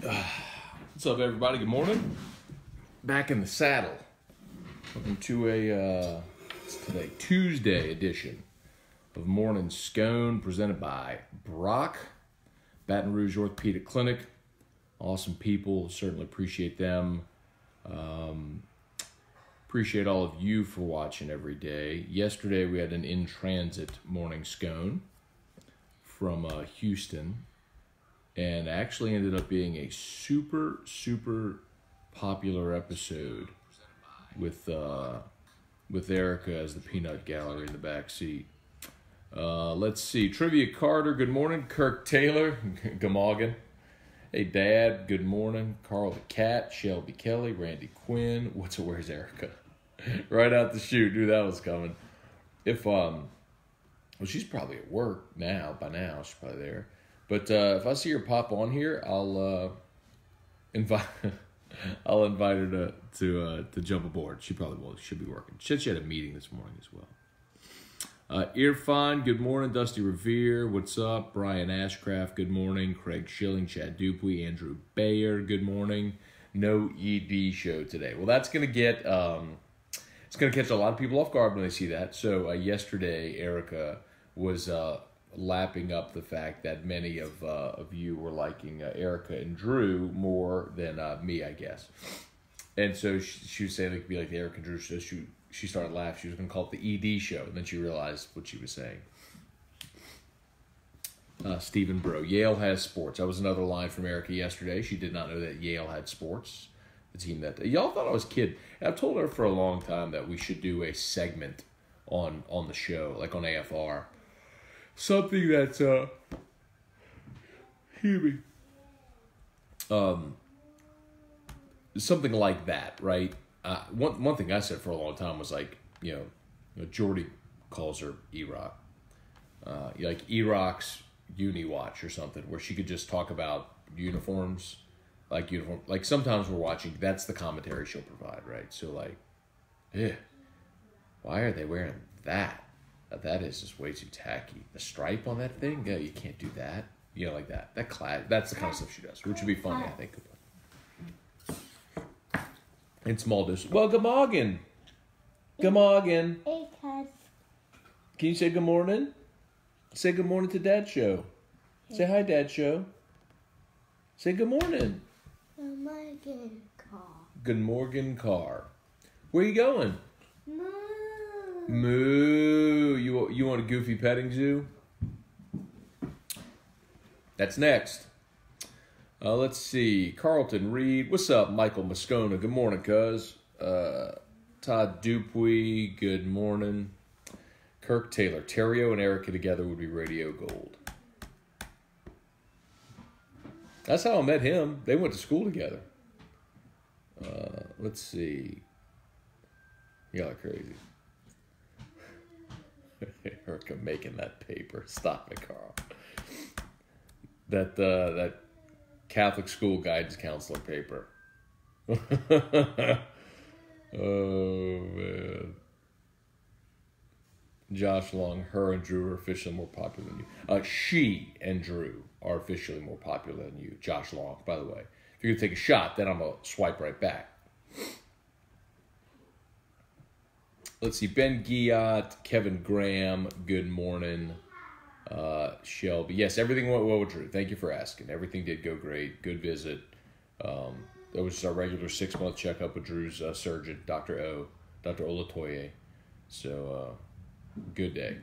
What's up, everybody? Good morning. Back in the saddle. Welcome to it's today, Tuesday edition of Morning Scone, presented by Brock, Baton Rouge Orthopedic Clinic. Awesome people. Certainly appreciate them. Appreciate all of you for watching every day. Yesterday, we had an in-transit Morning Scone from Houston. And actually ended up being a super popular episode with Erica as the peanut gallery in the back seat. Let's see. Trivia Carter, good morning. Kirk Taylor, Gamoggin. Hey, Dad, good morning. Carl the Cat, Shelby Kelly, Randy Quinn. Where's Erica? Right out the chute. Knew that was coming. Well, she's probably at work now. By now, she's probably there. But if I see her pop on here, I'll invite her to jump aboard. She probably will. She'll be working. She had a meeting this morning as well. Irfan, good morning. Dusty Revere, what's up? Brian Ashcraft, good morning. Craig Schilling, Chad Dupuy, Andrew Bayer, good morning. No ED show today. Well, that's gonna get it's gonna catch a lot of people off guard when they see that. So yesterday, Erica was lapping up the fact that many of you were liking Erica and Drew more than me, I guess. And so she was saying it could be like the Erica and Drew show. She started laughing. She was going to call it the ED show. And then she realized what she was saying. Stephen Bro, Yale has sports. That was another line from Erica yesterday. She did not know that Yale had sports. The team that y'all thought I was kidding. And I've told her for a long time that we should do a segment on the show, like on AFR. Something that's, something like that, right? One thing I said for a long time was like, Jordy calls her E-Rock. Like E-Rock's Uni Watch or something, where she could just talk about uniforms, like sometimes we're watching, that's the commentary she'll provide, right? So like, why are they wearing that? That is just way too tacky. The stripe on that thing? Yeah, you can't do that. Like that. That's the kind of stuff she does, which would be funny, I think. In small doses. Well, Gamoggin. Gamoggin. Can you say good morning? Say good morning to Dad Show. Say hi, Dad Show. Say good morning. Good morning, car. Good morning, car. Where you going? Moo. You want a goofy petting zoo? That's next. Let's see. Carlton Reed. What's up, Michael Moscona? Good morning, cuz. Todd Dupuy. Good morning. Kirk Taylor. Terrio and Erica together would be radio gold. That's how I met him. They went to school together. Let's see. Y'all are crazy. Erica making that paper. Stop it, Carl. That Catholic school guidance counselor paper. Oh, man. Josh Long, her and Drew are officially more popular than you. She and Drew are officially more popular than you. Josh Long, by the way. If you're going to take a shot, then I'm going to swipe right back. Let's see, Ben Giat, Kevin Graham, good morning. Shelby, yes, everything went well with Drew. Thank you for asking. Everything did go great. Good visit. That was our regular 6-month checkup with Drew's surgeon, Dr. Olatoye. So, good day.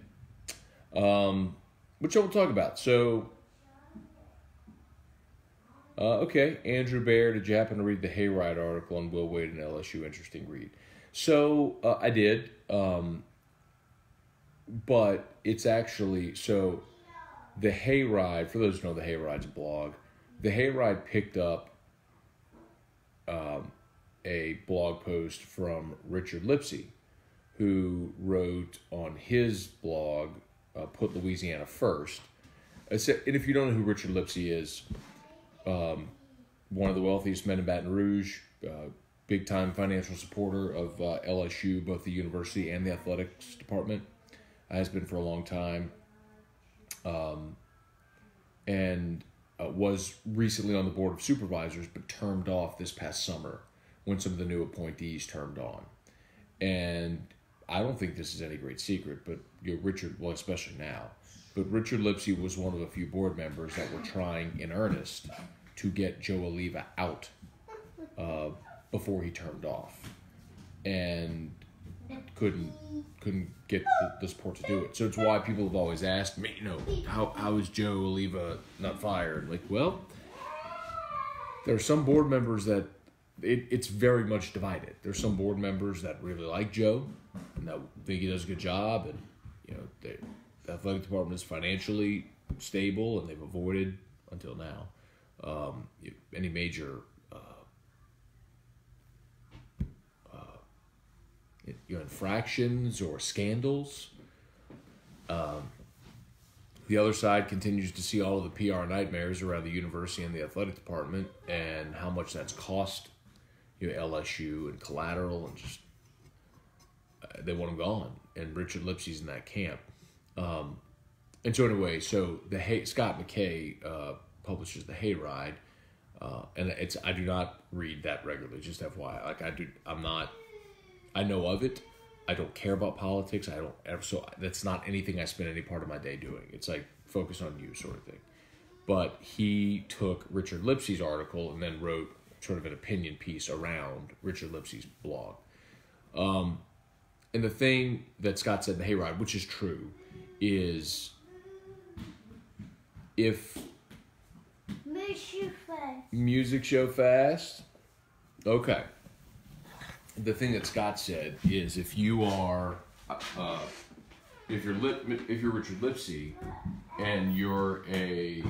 Which we'll talk about. So, okay, Andrew Bayer, did you happen to read the Hayride article on Will Wade and LSU? Interesting read. So, I did, but it's actually, so the Hayride, for those who know the Hayride's a blog, the Hayride picked up a blog post from Richard Lipsey, who wrote on his blog, Put Louisiana First. And if you don't know who Richard Lipsey is, one of the wealthiest men in Baton Rouge, big-time financial supporter of LSU, both the university and the athletics department, has been for a long time. And was recently on the Board of Supervisors, but termed off this past summer when some of the new appointees termed on. And I don't think this is any great secret, but Richard, well, especially now, but Richard Lipsey was one of a few board members that were trying in earnest to get Joe Alleva out before he termed off, and couldn't get the support to do it. So it's why people have always asked me, how is Joe Alleva not fired? Like, well, there are some board members that it's very much divided. There's some board members that really like Joe and that think he does a good job, and the athletic department is financially stable, and they've avoided until now any major infractions or scandals. The other side continues to see all of the PR nightmares around the university and the athletic department, and how much that's cost LSU and collateral, and just they want him gone. And Richard Lipsey's in that camp. And so anyway, Scott McKay publishes the Hayride, and I do not read that regularly. Just FYI, I know of it. I don't care about politics. So that's not anything I spend any part of my day doing. It's like focus on you sort of thing. But he took Richard Lipsey's article and then wrote sort of an opinion piece around Richard Lipsey's blog. And the thing that Scott said in the Hayride, which is true, is if music show fast. Okay. The thing that Scott said is if you are, if you're Richard Lipsey and you're a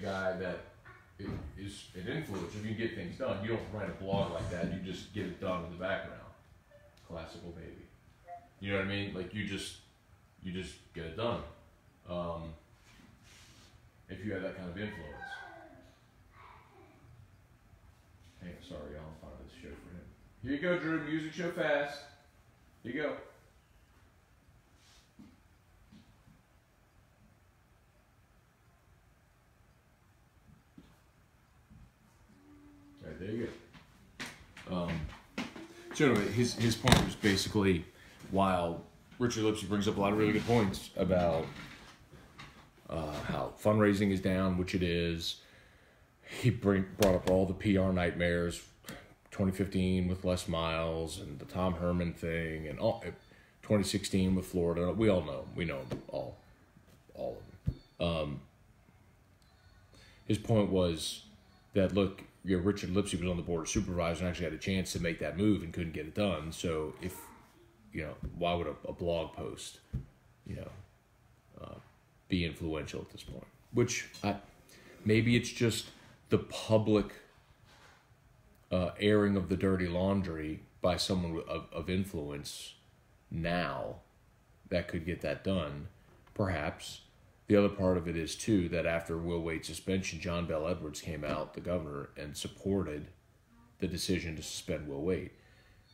guy that is an influencer, if you get things done, you don't write a blog like that. You just get it done in the background. Classical baby. You know what I mean? Like you just get it done. If you have that kind of influence. Sorry, I'll find this show for him. Here you go, Drew. Music show fast. Here you go. All right, there you go. So anyway, his point was basically, while Richard Lipsey brings up a lot of really good points about how fundraising is down, which it is. He brought up all the PR nightmares, 2015 with Les Miles and the Tom Herman thing, and 2016 with Florida. We all know. We know them all of them. His point was that, look, Richard Lipsey was on the board of supervisors and actually had a chance to make that move and couldn't get it done. So if, why would a blog post, be influential at this point? Which maybe it's just the public airing of the dirty laundry by someone of influence now that could get that done. Perhaps. The other part of it is, too, that after Will Wade's suspension, John Bell Edwards came out, the governor, and supported the decision to suspend Will Wade.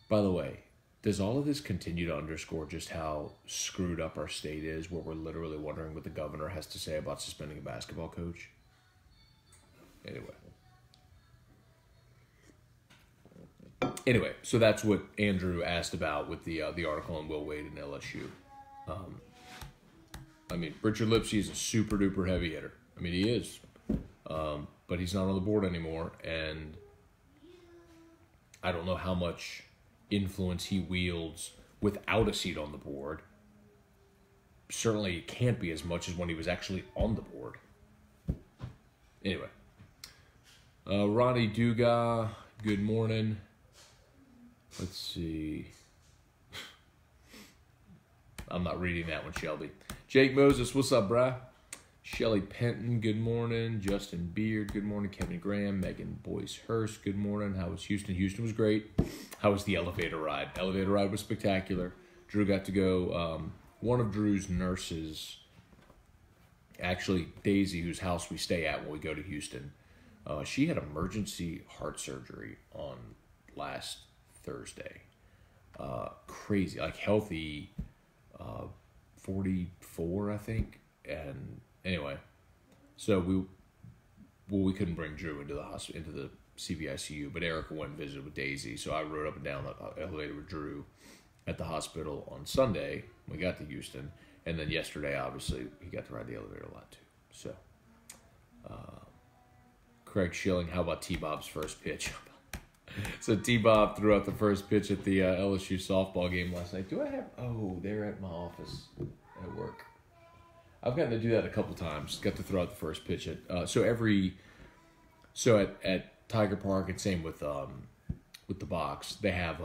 By the way, does all of this continue to underscore just how screwed up our state is, where we're literally wondering what the governor has to say about suspending a basketball coach? Anyway, so that's what Andrew asked about with the article on Will Wade and LSU. Richard Lipsey is a super duper heavy hitter. He is, but he's not on the board anymore, and I don't know how much influence he wields without a seat on the board. Certainly, it can't be as much as when he was actually on the board. Anyway. Ronnie Duga, good morning. Let's see. I'm not reading that one, Shelby. Jake Moses, what's up, brah? Shelly Penton, good morning. Justin Beard, good morning. Kevin Graham, Megan Boyce Hurst, good morning. How was Houston? Houston was great. How was the elevator ride? Elevator ride was spectacular. Drew got to go. One of Drew's nurses, actually Daisy, whose house we stay at when we go to Houston, she had emergency heart surgery on last Thursday. Crazy, like healthy, 44, I think. And anyway, So we couldn't bring Drew into the hospital, into the CVICU, but Erica went and visited with Daisy. So I rode up and down the elevator with Drew at the hospital on Sunday. We got to Houston, and then yesterday, obviously, he got to ride the elevator a lot too. So, Craig Schilling, how about T-Bob's first pitch? So T-Bob threw out the first pitch at the LSU softball game last night. Do I have? Oh, they're at my office at work. I've gotten to do that a couple times. Got to throw out the first pitch at at Tiger Park, and same with the box. They have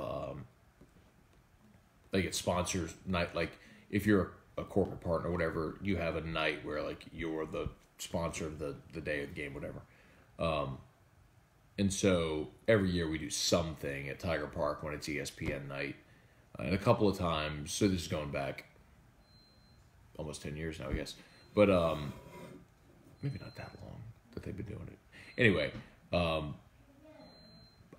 they get sponsors night. Like if you're a corporate partner or whatever, you have a night where like you're the sponsor of the day of the game, whatever. And so every year we do something at Tiger Park when it's ESPN night. And a couple of times, so this is going back almost 10 years now, I guess. But maybe not that long that they've been doing it. Anyway, I've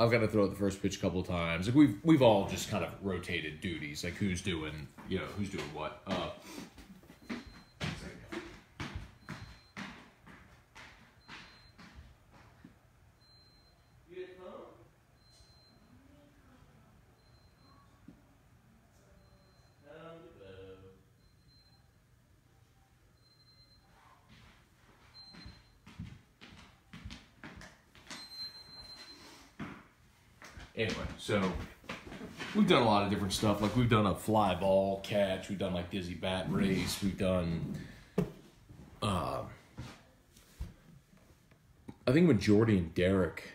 got to throw out the first pitch a couple of times. Like we've all just kind of rotated duties, like who's doing what. Anyway, so we've done a lot of different stuff. Like we've done a fly ball catch. We've done like dizzy bat race. We've done, I think when Jordy and Derek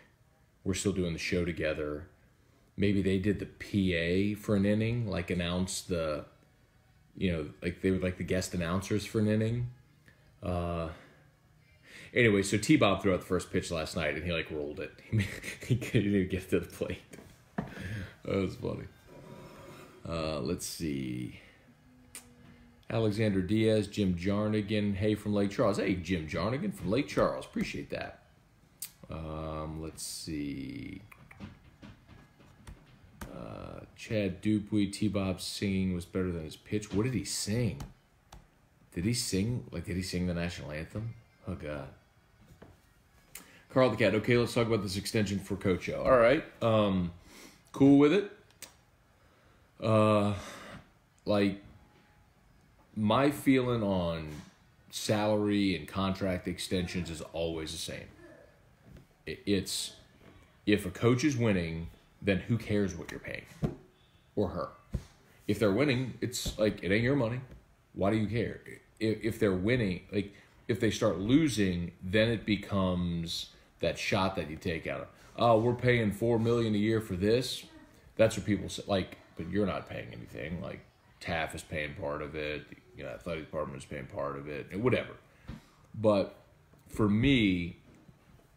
were still doing the show together, maybe they did the PA for an inning, like announce the, like they were like the guest announcers for an inning. Anyway, so T-Bob threw out the first pitch last night, and he like rolled it. He couldn't even get to the plate. That was funny. Let's see. Alexander Diaz, Jim Jarnigan, hey from Lake Charles. Hey, Jim Jarnigan from Lake Charles. Appreciate that. Let's see. Chad Dupuy, T-Bob singing was better than his pitch. What did he sing? Did he sing the national anthem? Oh, God. Carl the Cat. Okay, let's talk about this extension for Coach O. All right. Cool with it. Like, my feeling on salary and contract extensions is always the same. It's, if a coach is winning, then who cares what you're paying? Or her. If they're winning, it's like, it ain't your money. Why do you care? If they're winning, like, if they start losing, then it becomes that shot that you take out of, oh, we're paying $4 million a year for this. That's what people say. Like, but you're not paying anything. Like, TAF is paying part of it. Athletic department is paying part of it. And whatever. But for me,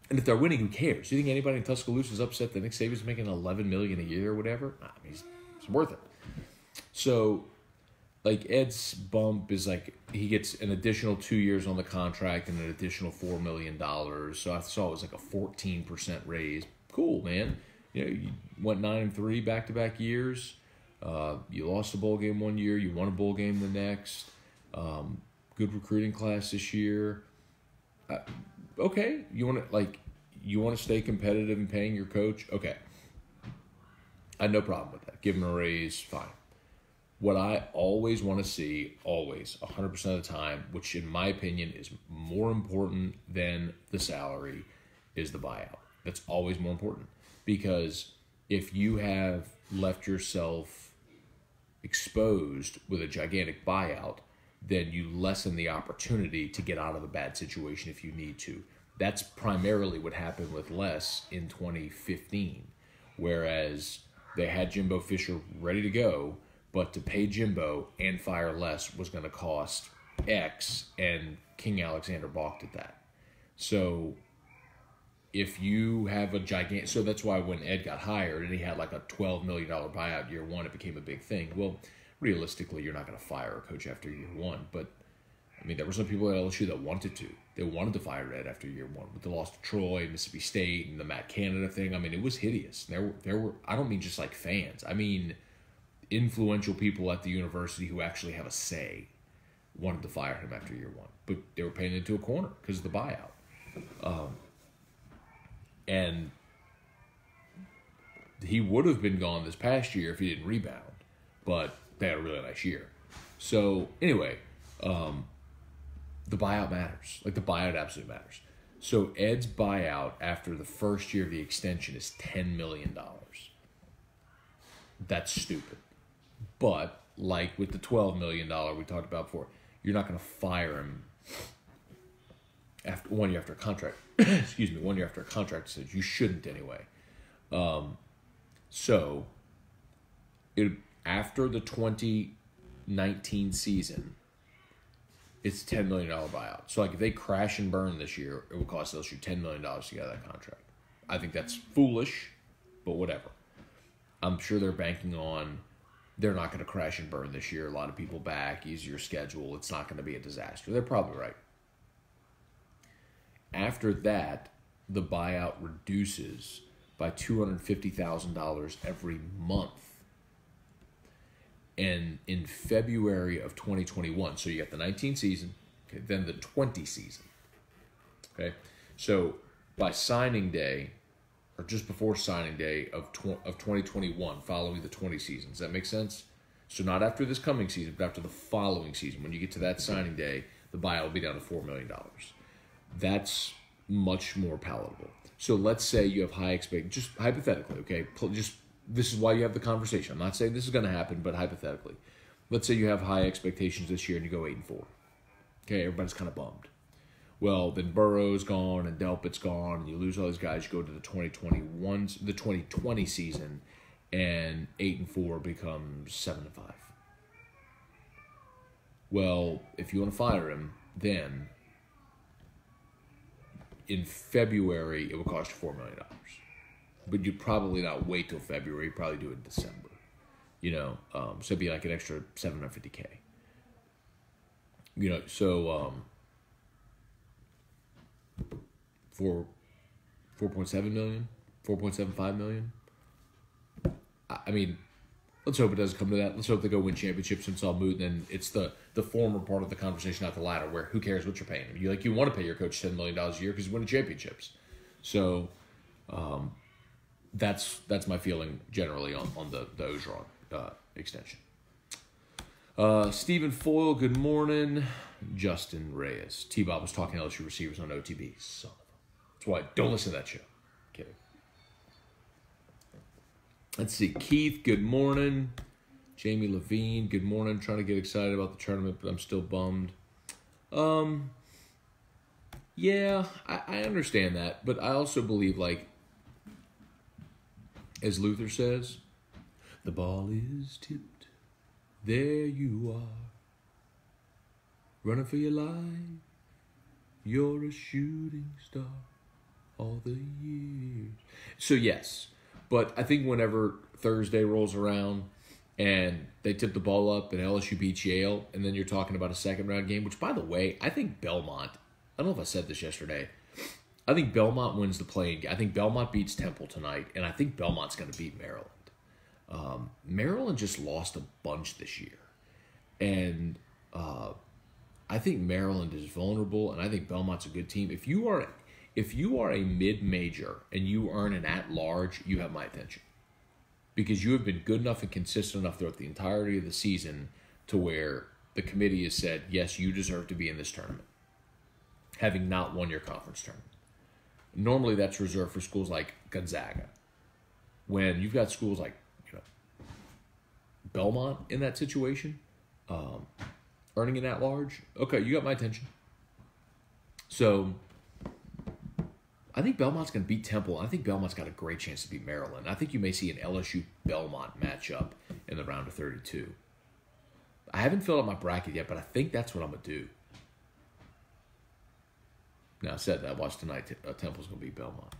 and if they're winning, who cares? Do you think anybody in Tuscaloosa is upset that Nick Saban's making $11 million a year or whatever? I mean, it's worth it. So, like, Ed's bump is like, he gets an additional 2 years on the contract and an additional $4 million. So I saw it was like a 14% raise. Cool, man. You went 9-3 back-to-back years. You lost a bowl game one year. You won a bowl game the next. Good recruiting class this year. Okay, you want to stay competitive in paying your coach? Okay. I had no problem with that. Give him a raise, fine. What I always want to see, always, 100% of the time, which in my opinion is more important than the salary, is the buyout. That's always more important. Because if you have left yourself exposed with a gigantic buyout, then you lessen the opportunity to get out of a bad situation if you need to. That's primarily what happened with Les in 2015, whereas they had Jimbo Fisher ready to go, but to pay Jimbo and fire Les was going to cost X, and King Alexander balked at that. So if you have a gigantic... So that's why when Ed got hired and he had like a $12 million buyout year one, it became a big thing. Well, realistically, you're not going to fire a coach after year one. But, I mean, there were some people at LSU that wanted to. They wanted to fire Ed after year one with the loss to Troy, Mississippi State, and the Matt Canada thing. I mean, it was hideous. There were I don't mean just like fans. I mean influential people at the university who actually have a say wanted to fire him after year one. But they were paying into a corner because of the buyout. And he would have been gone this past year if he didn't rebound. But they had a really nice year. So, anyway, the buyout matters. Like, the buyout absolutely matters. So, Ed's buyout after the first year of the extension is $10 million. That's stupid. But, like with the $12 million we talked about before, you're not going to fire him after 1 year after a contract. 1 year after a contract says you shouldn't anyway. So, after the 2019 season, it's a $10 million buyout. So, like, if they crash and burn this year, it will cost LSU $10 million to get out of that contract. I think that's foolish, but whatever. I'm sure they're banking on they're not going to crash and burn this year. A lot of people back, easier schedule. It's not going to be a disaster. They're probably right. After that, the buyout reduces by $250,000 every month. And in February of 2021, so you got the 19 season, okay, then the 20 season. Okay, so by signing day, or just before signing day of 2021, following the 20 season. Does that make sense? So not after this coming season, but after the following season. When you get to that signing day, the buyout will be down to $4 million. That's much more palatable. So let's say you have high expectations, just hypothetically, okay? This is why you have the conversation. I'm not saying this is going to happen, but hypothetically. Let's say you have high expectations this year and you go 8-4. Okay, everybody's kind of bummed. Well, then Burrow's gone and Delpit's gone, and you lose all these guys. You go to the 2020 season, and 8-4 becomes 7-5. Well, if you want to fire him, then in February it will cost you $4 million. But you'd probably not wait till February. You'd probably do it in December. So it'd be like an extra $750K. For $4.7 million, $4.75 million. I mean, let's hope it doesn't come to that. Let's hope they go win championships and it's all moot. And then it's the former part of the conversation, not the latter, where who cares what you're paying him? You want to pay your coach $10 million a year because he's winning championships. So that's my feeling generally on the Orgeron extension. Stephen Foyle, good morning. Justin Reyes. T-Bob was talking to LSU receivers on OTB. Son of a... That's why don't listen to that show. Kidding. Let's see. Keith, good morning. Jamie Levine, good morning. Trying to get excited about the tournament, but I'm still bummed. Yeah, I understand that, but I also believe, like, as Luther says, the ball is tipped. There you are. Running for your life. You're a shooting star all the years. So, yes. But I think whenever Thursday rolls around and they tip the ball up and LSU beats Yale, and then you're talking about a second-round game, which, by the way, I think Belmont, I don't know if I said this yesterday, I think Belmont wins the playing game. I think Belmont beats Temple tonight, and I think Belmont's going to beat Maryland. Maryland just lost a bunch this year. And I think Maryland is vulnerable, and I think Belmont's a good team. If you are a mid-major and you earn an at-large, you have my attention. Because you have been good enough and consistent enough throughout the entirety of the season to where the committee has said, yes, you deserve to be in this tournament, having not won your conference tournament. Normally that's reserved for schools like Gonzaga. When you've got schools like Belmont in that situation, earning an at-large, okay, you got my attention. So I think Belmont's going to beat Temple. I think Belmont's got a great chance to beat Maryland. I think you may see an LSU-Belmont matchup in the round of 32. I haven't filled out my bracket yet, but I think that's what I'm going to do. Now, I said that. Watch tonight. Temple's going to beat Belmont.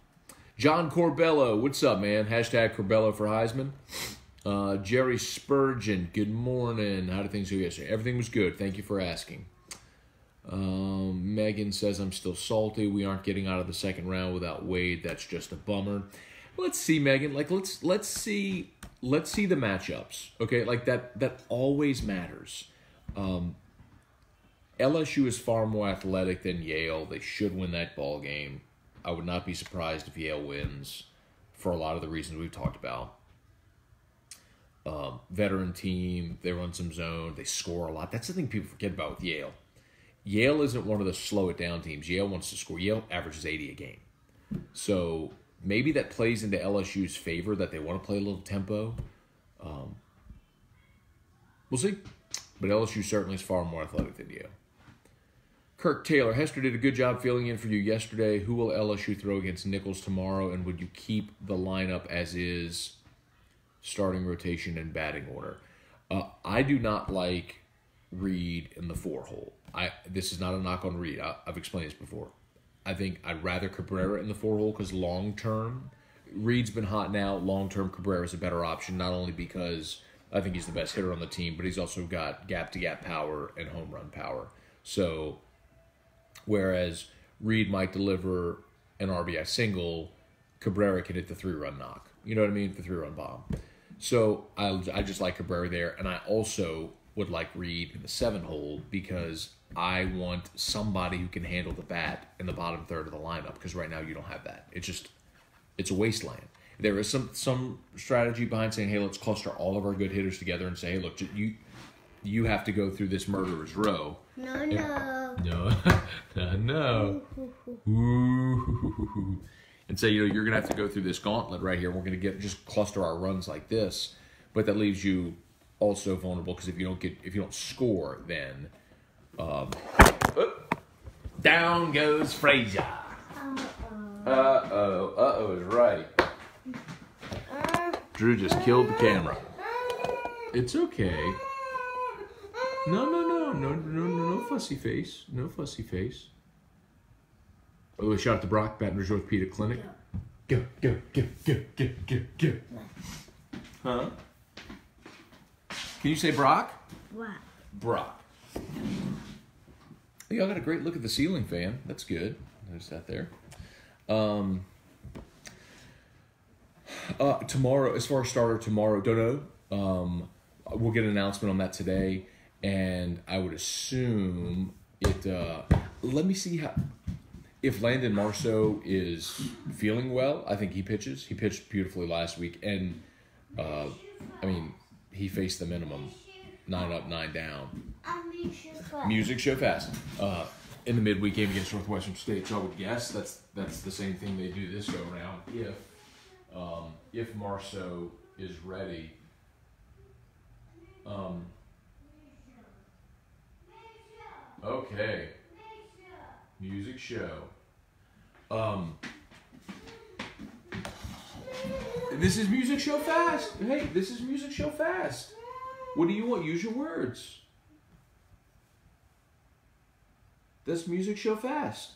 John Corbello, what's up, man? Hashtag Corbello for Heisman. Jerry Spurgeon, good morning. How did things go yesterday? Everything was good. Thank you for asking. Megan says, I'm still salty. We aren't getting out of the second round without Wade. That's just a bummer. Let's see, Megan. Like, let's see the matchups. Okay, like that always matters. LSU is far more athletic than Yale. They should win that ball game. I would not be surprised if Yale wins for a lot of the reasons we've talked about. Veteran team, they run some zone, they score a lot. That's the thing people forget about with Yale. Yale isn't one of the slow it down teams. Yale wants to score. Yale averages 80 a game. So maybe that plays into LSU's favor that they want to play a little tempo. We'll see. But LSU certainly is far more athletic than Yale. Kirk Taylor, Hester did a good job filling in for you yesterday. Who will LSU throw against Nichols tomorrow? And would you keep the lineup as is, starting rotation and batting order? I do not like Reed in the 4-hole. This is not a knock on Reed. I've explained this before. I think I'd rather Cabrera in the 4-hole because long-term, Reed's been hot now. Long-term, Cabrera's a better option, not only because I think he's the best hitter on the team, but he's also got gap-to-gap power and home run power. So, whereas Reed might deliver an RBI single, Cabrera can hit the 3-run knock. You know what I mean? The 3-run bomb. So, I just like Cabrera there, and I also would like Reed in the 7-hole because I want somebody who can handle the bat in the bottom third of the lineup because right now you don't have that. It's a wasteland. There is some strategy behind saying, hey, let's cluster all of our good hitters together and say, hey, look, you have to go through this murderer's row. No. And say, you're going to have to go through this gauntlet right here. We're going to just cluster our runs like this. But that leaves you also vulnerable because if you don't score, then down goes Frazier. Uh-oh is right. Drew just killed the camera. It's okay. No fussy face. No fussy face. Oh, shout out to Brock, Baton Rouge Orthopedic Clinic. Go. Huh? Can you say Brock? Brock. Hey, y'all got a great look at the ceiling fan. That's good. There's that there. Tomorrow, as far as starter tomorrow, don't know. We'll get an announcement on that today, and I would assume it. Let me see if Landon Marceau is feeling well. I think he pitches. He pitched beautifully last week, and he faced the minimum, 9 up, 9 down. Music show fast. In the midweek game against Northwestern State, so I would guess that's the same thing they do this go around. If Marceau is ready, okay, music show. This is music show fast. Hey, this is music show fast. What do you want? Use your words. That's music show fast.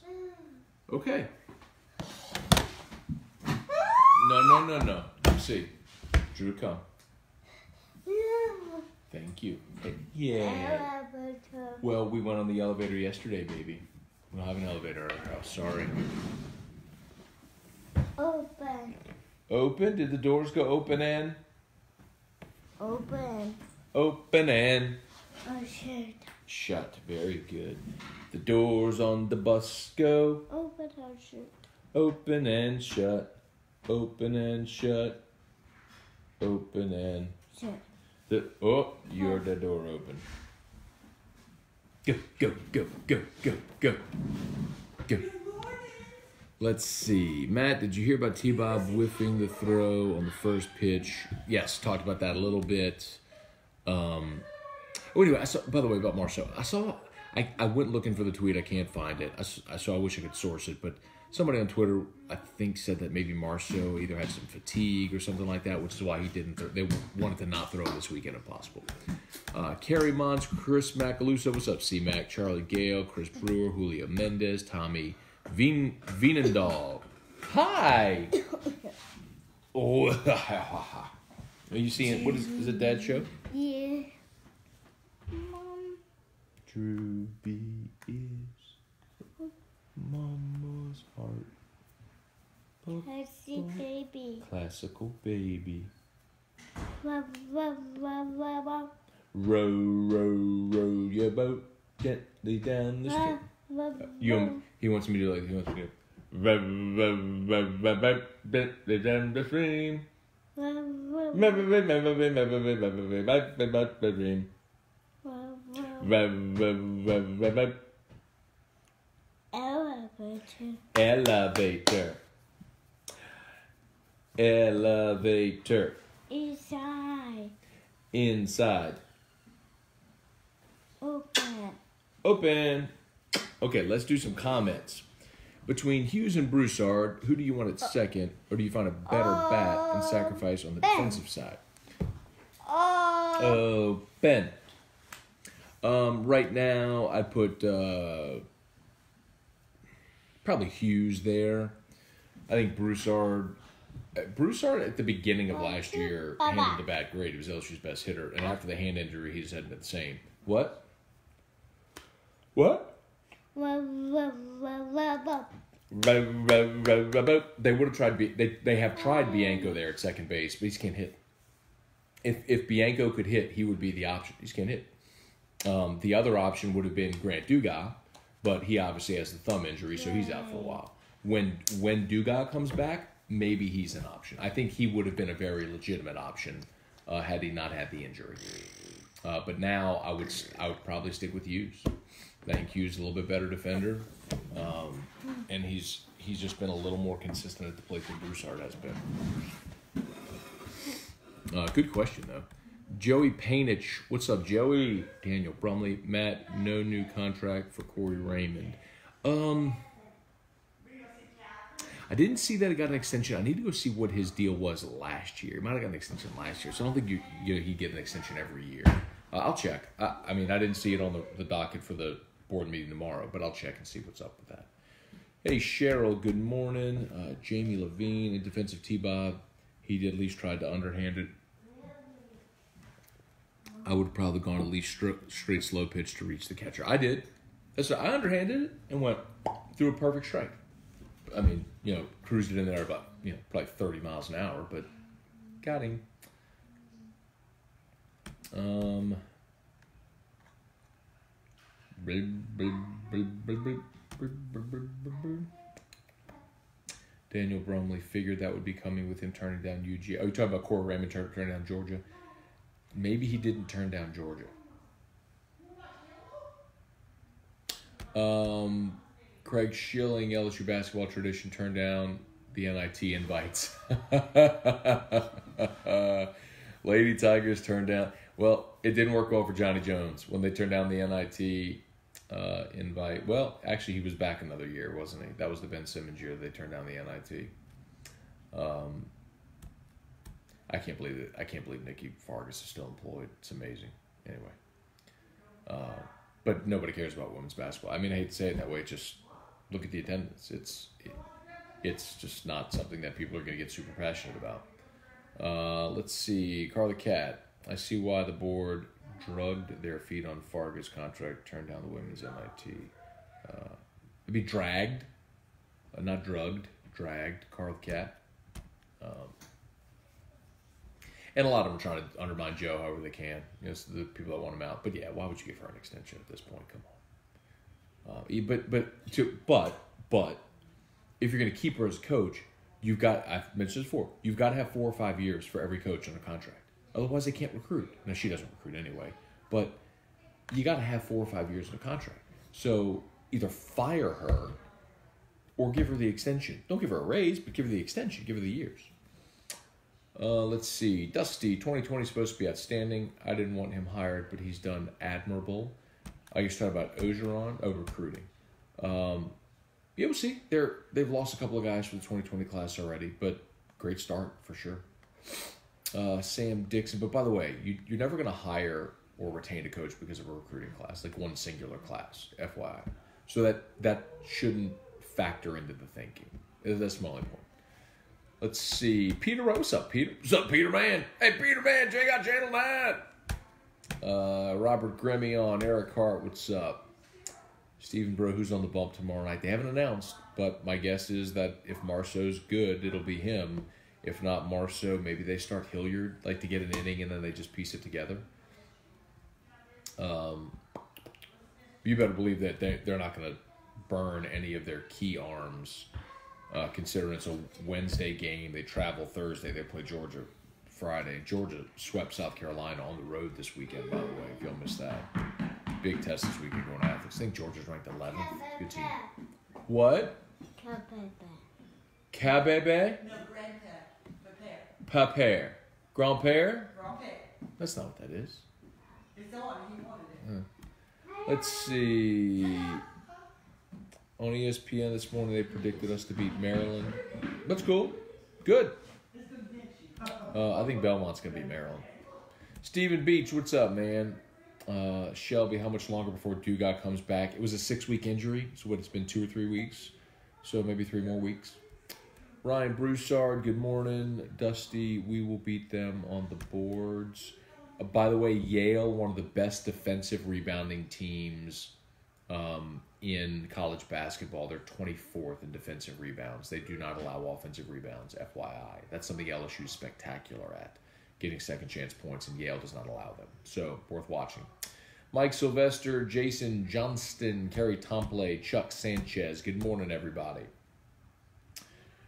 Okay. No. Let's see. Drew, come. Thank you. Yeah. Well, we went on the elevator yesterday, baby. We don't have an elevator at our house. Sorry. Open. Open? Did the doors go open and? Open. Open and? Oh, shut. Shut. Very good. The doors on the bus go. Open or shut. Open and shut. Open and shut. Open and Shut. You're the door open. Go. Let's see. Matt, did you hear about T-Bob whiffing the throw on the first pitch? Yes, talked about that a little bit. Anyway, by the way, about Marceau, I went looking for the tweet. I can't find it. I wish I could source it, but somebody on Twitter, I think, said that maybe Marceau either had some fatigue or something like that, which is why he didn't throw. They wanted to not throw this weekend if possible. Kerry Mons, Chris Macaluso, what's up, C-Mac, Charlie Gale, Chris Brewer, Julio Mendez, Tommy Vienendahl. Hi! Oh, are you seeing, what is it Dad's show? Yeah. Mom. Drew B is Mama's heart. Classic baby. Classical baby. Wah. Row your boat gently lay down the stream. He wants me to like. He wants me to. Lay down the stream. Elevator. Elevator. Inside. Inside. Open. Open. Okay, let's do some comments. Between Hughes and Broussard, who do you want at second, or do you find a better bat and sacrifice on the defensive side? Oh, Ben. Right now, I put probably Hughes there. I think Broussard at the beginning of last year handled the bat great. He was LSU's best hitter, and after the hand injury, he just hadn't been the same. What? They would have tried. They have tried Bianco there at second base, but he just can't hit. If Bianco could hit, he would be the option. He just can't hit. The other option would have been Grant Dugas, but he obviously has the thumb injury, so he's out for a while. When Dugas comes back, maybe he's an option. I think he would have been a very legitimate option had he not had the injury. But now I would probably stick with Hughes. I think Hughes is a little bit better defender, and he's just been a little more consistent at the plate than Broussard has been. Good question though. Joey Painich, what's up, Joey? Daniel Brumley, Matt, no new contract for Corey Raymond. I didn't see that he got an extension. I need to go see what his deal was last year. He might have got an extension last year, so I don't think he'd get an extension every year. I'll check. I mean, I didn't see it on the docket for the board meeting tomorrow, but I'll check and see what's up with that. Hey, Cheryl, good morning. Jamie Levine, in defensive T-Bob. He did at least tried to underhand it. I would have probably gone at least straight slow pitch to reach the catcher. I did. I underhanded it and went through a perfect strike. I mean, cruised it in there about, probably 30 miles an hour, but got him. Daniel Brumley figured that would be coming with him turning down UG. Oh, you're talking about Corey Raymond turning down Georgia? Maybe he didn't turn down Georgia. Craig Schilling, LSU basketball tradition, turned down the NIT invites. Lady Tigers turned down. Well, it didn't work well for Johnny Jones when they turned down the NIT invite. Well, actually, he was back another year, wasn't he? That was the Ben Simmons year they turned down the NIT. I can't believe it. I can't believe Nikki Fargas is still employed. It's amazing. Anyway, but nobody cares about women's basketball. I mean, I hate to say it that way. Just look at the attendance. It's just not something that people are going to get super passionate about. Let's see. Carla Cat. I see why the board drugged their feet on Fargas' contract, turned down the women's MIT. It'd be dragged, not drugged, dragged, Carl Cat. And a lot of them are trying to undermine Joe however they can. It's the people that want him out. But yeah, why would you give her an extension at this point? Come on. But if you're going to keep her as coach, you've got, I've mentioned this before, you've got to have 4 or 5 years for every coach on a contract. Otherwise, they can't recruit. Now, she doesn't recruit anyway, but you got to have 4 or 5 years in a contract. So either fire her or give her the extension. Don't give her a raise, but give her the extension. Give her the years. Let's see. Dusty, 2020 is supposed to be outstanding. I didn't want him hired, but he's done admirable. I guess talking about Orgeron. Recruiting. Yeah, we'll see. They've lost a couple of guys for the 2020 class already, but great start for sure. Sam Dixon. But by the way, you're never going to hire or retain a coach because of a recruiting class, like one singular class, FYI. So that shouldn't factor into the thinking. That's my only point. Let's see. Peter, what's up, Peter? What's up, Peter Man? Hey, Peter Man, check out Channel 9. Robert Grimmy on. Eric Hart, what's up? Stephen Bro, who's on the bump tomorrow night? They haven't announced, but my guess is that if Marceau's good, it'll be him. If not Marceau, maybe they start Hilliard, like to get an inning, and then they just piece it together. You better believe that they're not going to burn any of their key arms, considering it's a Wednesday game. They travel Thursday. They play Georgia Friday. Georgia swept South Carolina on the road this weekend, by the way, if y'all missed that. Big test this weekend going to Athens. I think Georgia's ranked 11th. Good team. What? Cabebe? No, grandpa. Paper. Grand-père? Grandpa. That's not what that is. It's on. He wanted it. Let's see. On ESPN this morning, they predicted us to beat Maryland. That's cool. Good. I think Belmont's going to beat Maryland. Stephen Beach, what's up, man? Shelby, how much longer before Dugas comes back? It was a 6-week injury, so it's been 2 or 3 weeks. So maybe 3 more weeks. Ryan Broussard, good morning. Dusty, we will beat them on the boards. By the way, Yale, one of the best defensive rebounding teams in college basketball. They're 24th in defensive rebounds. They do not allow offensive rebounds, FYI. That's something LSU is spectacular at, getting second chance points, and Yale does not allow them. So, worth watching. Mike Sylvester, Jason Johnston, Kerry Tomplay, Chuck Sanchez. Good morning, everybody.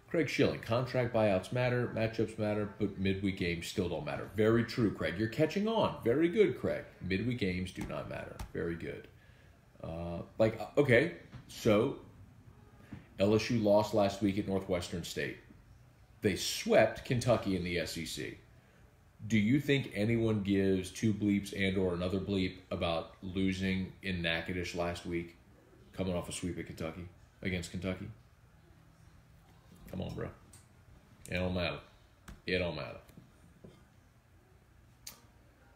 Craig Schilling, contract buyouts matter, matchups matter, but midweek games still don't matter. Very true, Craig. You're catching on. Very good, Craig. Midweek games do not matter. Very good. Okay, so LSU lost last week at Northwestern State. They swept Kentucky in the SEC. Do you think anyone gives 2 bleeps and or another bleep about losing in Natchitoches last week, coming off a sweep at Kentucky, against Kentucky? Come on, bro. It don't matter. It don't matter.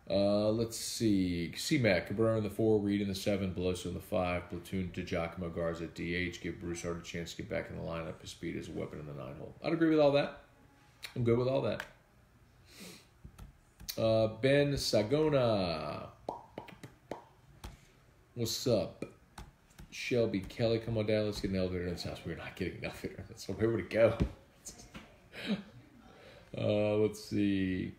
Let's see. C-Mac, Cabrera in the 4, Reed in the 7, Beloso in the 5, platoon to Giacomo Garza at DH, give Broussard a chance to get back in the lineup. His speed is a weapon in the 9-hole. I'd agree with all that. I'm good with all that. Ben Sagona. What's up? Shelby Kelly, come on down. Let's get an elevator in this house. We're not getting an elevator. That's where would it go? Let's see.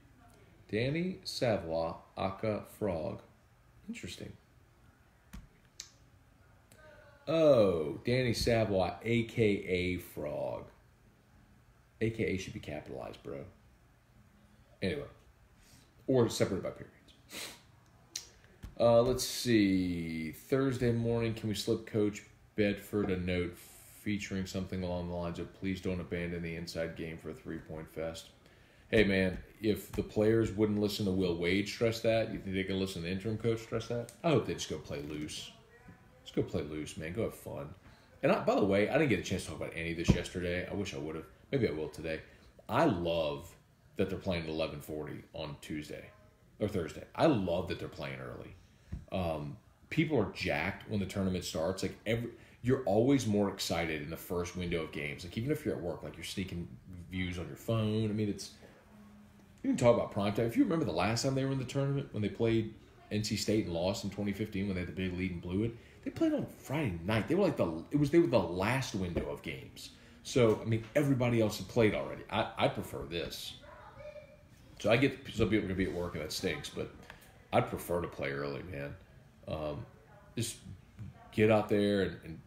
Danny Savoy, Aka Frog. Interesting. Oh, Danny Savoy, a.k.a. Frog. A.k.a. should be capitalized, bro. Anyway. Or separated by periods. Let's see. Thursday morning, can we slip Coach Bedford a note featuring something along the lines of please don't abandon the inside game for a 3-point fest? Hey, man, if the players wouldn't listen to Will Wade stress that, you think they can listen to the interim coach stress that? I hope they just go play loose. Just go play loose, man. Go have fun. And by the way, I didn't get a chance to talk about any of this yesterday. I wish I would have. Maybe I will today. I love that they're playing at 11:40 on Tuesday or Thursday. I love that they're playing early. People are jacked when the tournament starts. Like you're always more excited in the first window of games. Like even if you're at work, like you're sneaking views on your phone. I mean, you can talk about primetime. If you remember the last time they were in the tournament when they played NC State and lost in 2015 when they had the big lead and blew it, they played on Friday night. They were like they were the last window of games. So I mean, everybody else had played already. I prefer this. So I get some people are gonna be at work and that stinks, but I'd prefer to play early, man. Just get out there and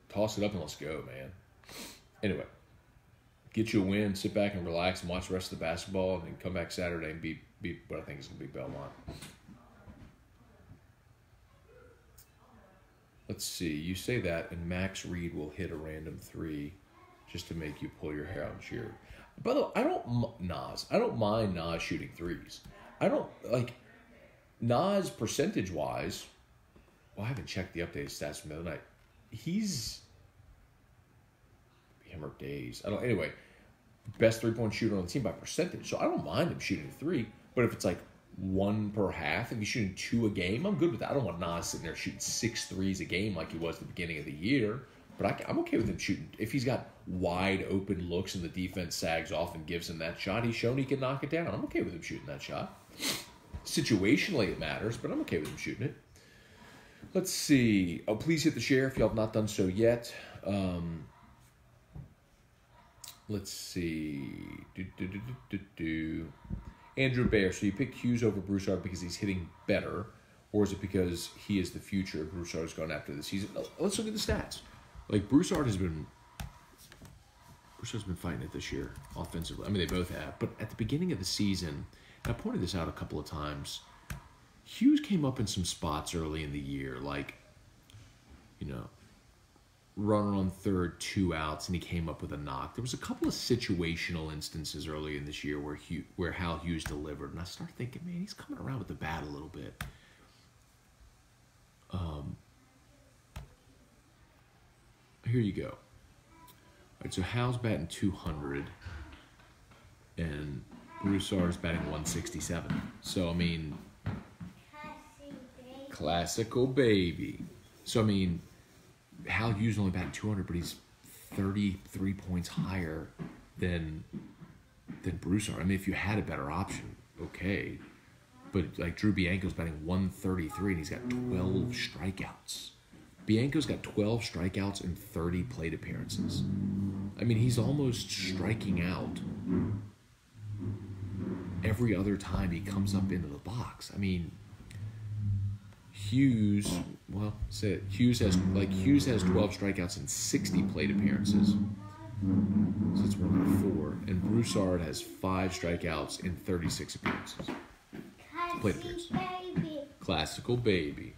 toss it up and let's go, man. Anyway, get you a win, sit back and relax and watch the rest of the basketball, and then come back Saturday and beat what I think is gonna be Belmont. Let's see. You say that, and Max Reed will hit a random 3 just to make you pull your hair out and cheer. By the way, I don't mind Nas shooting 3s. I don't like Nas percentage-wise. Well, I haven't checked the updated stats from the other night. He's him or days. Anyway, best 3-point shooter on the team by percentage. So I don't mind him shooting 3. But if it's like 1 per half, if he's shooting 2 a game, I'm good with that. I don't want Nas sitting there shooting 6 threes a game like he was at the beginning of the year. But I'm okay with him shooting. If he's got wide open looks and the defense sags off and gives him that shot, he's shown he can knock it down. I'm okay with him shooting that shot. Situationally, it matters, but I'm okay with him shooting it. Let's see. Oh, please hit the share if y'all have not done so yet. Let's see. Andrew Baer. So you picked Hughes over Broussard because he's hitting better. Or is it because he is the future? Broussard's gone after the season. Let's look at the stats. Like Broussard's been fighting it this year offensively. I mean, they both have. But at the beginning of the season, and I pointed this out a couple of times, Hughes came up in some spots early in the year, like, runner on third, 2 outs, and he came up with a knock. There was a couple of situational instances early in this year where Hal Hughes delivered, and I started thinking, man, he's coming around with the bat a little bit. Here you go. All right, so Hal's batting 200, and Broussard's batting 167. So, I mean, classical baby. So, I mean, Hal Hughes only batting 200, but he's 33 points higher than Broussard. I mean, if you had a better option, okay. But, like, Drew Bianco's batting 133, and he's got 12 strikeouts. Bianco's got 12 strikeouts and 30 plate appearances. I mean, he's almost striking out every other time he comes up into the box. I mean, Hughes has 12 strikeouts and 60 plate appearances. So that's 1 out of 4. And Broussard has 5 strikeouts and 36 appearances. Plate appearances. Classical baby.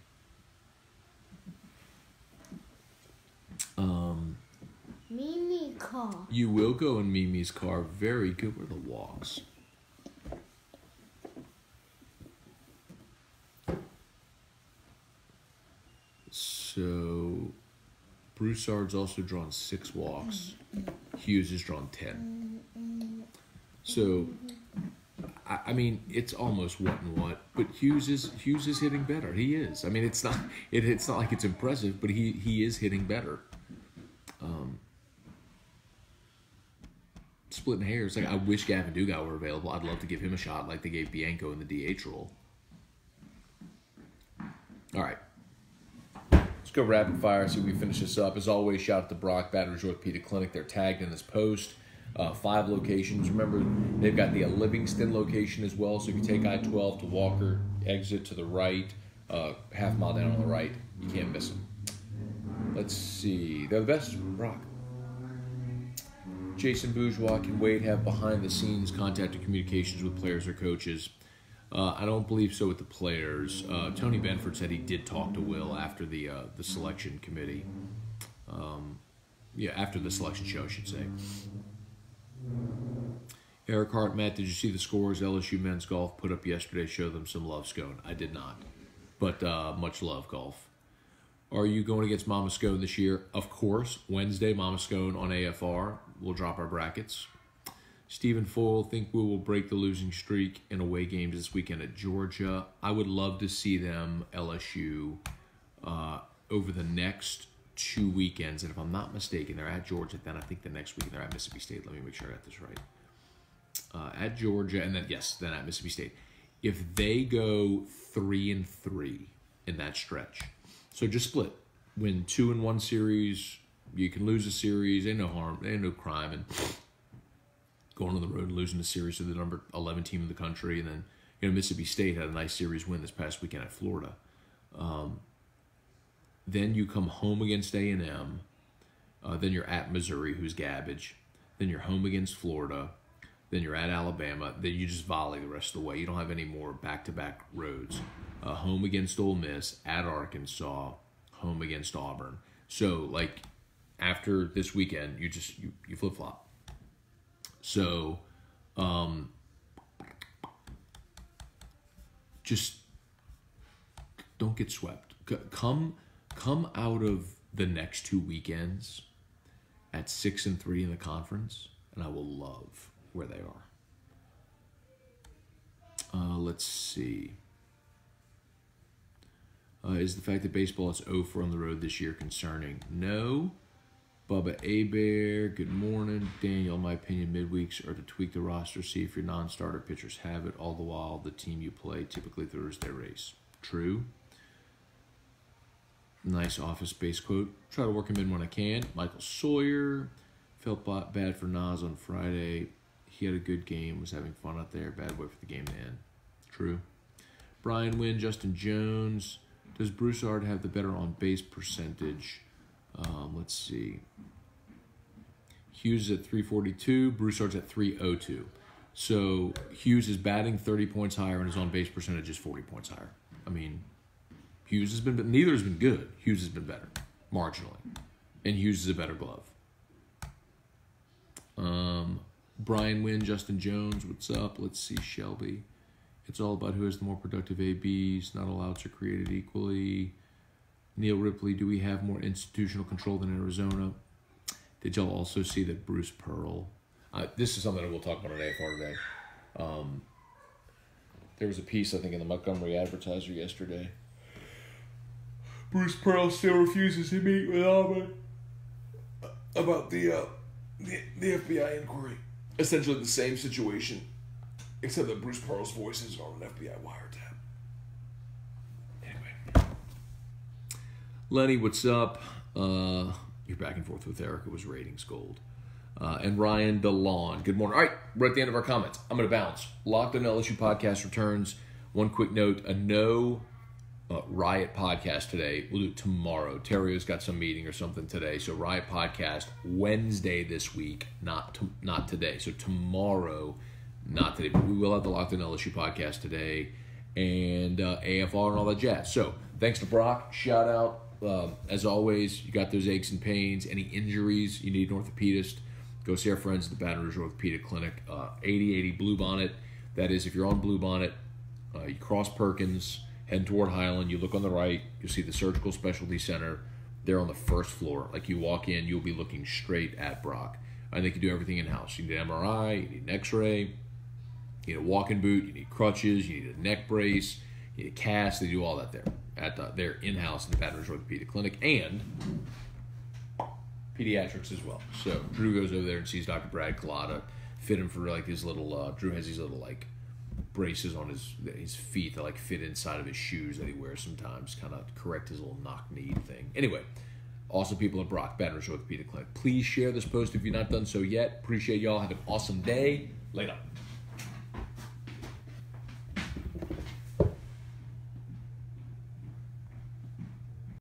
Mimi car. You will go in Mimi's car. Very good. Where are the walks? So, Broussard's also drawn 6 walks. Hughes has drawn 10. So, I mean, it's almost what and what, but Hughes is hitting better. He is. I mean, it's not like it's impressive, but he is hitting better. Splitting hairs. Like, I wish Gavin Dugas were available. I'd love to give him a shot like they gave Bianco in the DH role. All right. Let's go rapid fire, see if we finish this up. As always, shout out to Brock Batteries Orthopedic Clinic. They're tagged in this post. 5 locations. Remember, they've got the Livingston location as well. So if you take I-12 to Walker, exit to the right, half mile down on the right, you can't miss them. Let's see. They're the best. Brock. Jason Bourgeois, can Wade have behind-the-scenes contact and communications with players or coaches? I don't believe so with the players. Tony Benford said he did talk to Will after the selection committee. After the selection show, I should say. Eric Hart, Matt, did you see the scores LSU men's golf put up yesterday? Show them some love, Scone. I did not, but much love, golf. Are you going against Mama Scone this year? Of course. Wednesday, Mama Scone on AFR. We'll drop our brackets. Stephen Foyle, think we will break the losing streak in away games this weekend at Georgia. I would love to see them, LSU, over the next 2 weekends. And if I'm not mistaken, they're at Georgia. Then I think the next weekend they're at Mississippi State. Let me make sure I got this right. At Georgia, and then at Mississippi State. If they go 3-3 in that stretch, so just split, win 2 in one series, you can lose a series. Ain't no harm, ain't no crime, and going on the road and losing a series to the number 11 team in the country, and then Mississippi State had a nice series win this past weekend at Florida. Then you come home against A&M. Then you're at Missouri, who's garbage. Then you're home against Florida. Then you're at Alabama. Then you just volley the rest of the way. You don't have any more back-to-back roads. Home against Ole Miss, at Arkansas, home against Auburn. So, like, after this weekend, you flip-flop. So, just don't get swept. Come out of the next 2 weekends at 6-3 in the conference, and I will love where they are. Let's see. Is the fact that baseball is 0-4 on the road this year concerning? No. Bubba Abear, good morning. Daniel, in my opinion, midweeks are to tweak the roster, see if your non-starter pitchers have it, all the while the team you play typically throws their race. True. Nice office-based quote. Try to work him in when I can. Michael Sawyer. Felt bad for Nas on Friday. He had a good game, was having fun out there. Bad way for the game to end. True. Brian Wynn, Justin Jones. Does Broussard have the better on-base percentage? Let's see. Hughes is at 342. Broussard's at 302. So Hughes is batting 30 points higher and his on-base percentage is 40 points higher. I mean, Hughes has been, neither has been good. Hughes has been better, marginally. And Hughes is a better glove. Brian Wynn, Justin Jones, what's up? Let's see, Shelby. It's all about who has the more productive ABs. Not all outs are created equally. Neil Ripley, do we have more institutional control than Arizona? Did y'all also see that Bruce Pearl? This is something that we'll talk about on AFR today. There was a piece, I think, in the Montgomery Advertiser yesterday. Bruce Pearl still refuses to meet with Auburn about the FBI inquiry. Essentially the same situation, except that Bruce Pearl's voice is on an FBI wiretap. Anyway. Lenny, what's up? You're back and forth with Eric. It was ratings gold. And Ryan DeLon. Good morning. All right, we're at the end of our comments. I'm going to bounce. Locked On LSU podcast returns. One quick note, a no Riot podcast today. We'll do it tomorrow. Terrio's got some meeting or something today. So Riot podcast Wednesday this week, not today. So tomorrow, not today. But we will have the Locked On LSU podcast today and AFR and all that jazz. So thanks to Brock. Shout out. As always, you got those aches and pains, any injuries, you need an orthopedist, go see our friends at the Baton Rouge Orthopedic Clinic, 8080 Bluebonnet. That is, if you're on Bluebonnet, you cross Perkins, heading toward Highland, you look on the right, you'll see the Surgical Specialty Center. They're on the first floor. Like you walk in, you'll be looking straight at Brock. And they can do everything in-house. You need an MRI, you need an x-ray, you need a walking boot, you need crutches, you need a neck brace, you need a cast. They do all that there. They're in-house at the Baton Rouge Orthopedic Clinic and pediatrics as well. So Drew goes over there and sees Dr. Brad Collada, fit him for like his little, Drew has these little like braces on his feet that like fit inside of his shoes that he wears sometimes, kind of correct his little knock-knee thing. Anyway, awesome people at Brock, Baton Rouge Orthopedic Clinic. Please share this post if you've not done so yet. Appreciate y'all. Have an awesome day. Later.